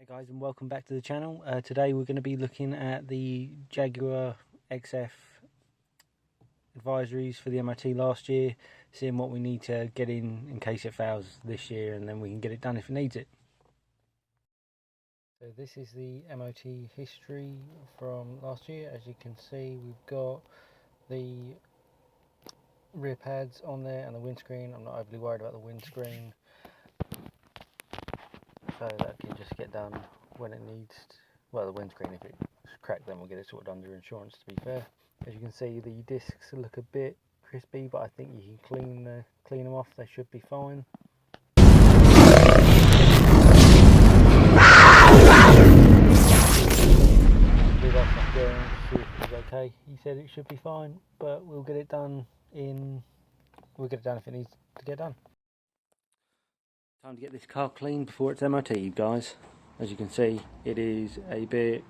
Hey guys, and welcome back to the channel. Today we're going to be looking at the Jaguar XF advisories for the MOT last year, seeing what we need to get in case it fails this year, and then we can get it done if it needs it. So this is the MOT history from last year. As you can see, we've got the rear pads on there and the windscreen. I'm not overly worried about the windscreen, so that can just get done when it needs to. Well, the windscreen, if it's cracked, then we'll get it sorted under insurance, to be fair. As you can see, the discs look a bit crispy, but I think you can clean them off. They should be fine. Okay, he said it should be fine, but we'll get it done we'll get it done if it needs to get done. Time to get this car clean before it's MOT, guys. As you can see, it is a bit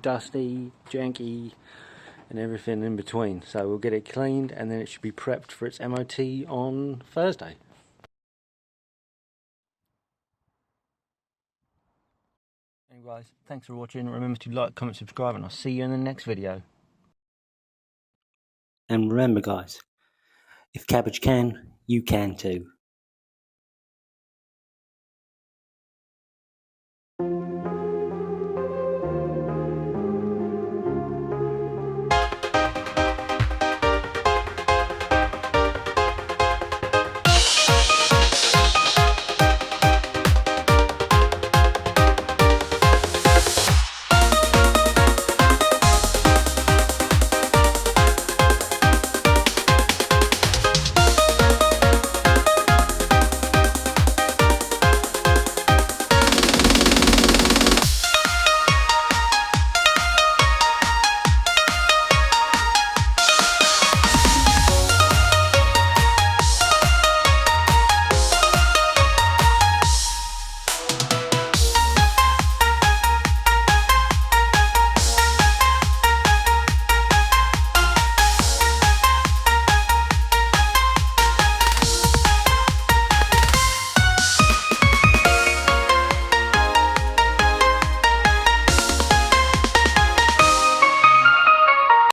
dusty, janky, and everything in between. So we'll get it cleaned and then it should be prepped for its MOT on Thursday. Anyway guys, thanks for watching. Remember to like, comment, subscribe, and I'll see you in the next video. And remember guys, if cabbage can, you can too.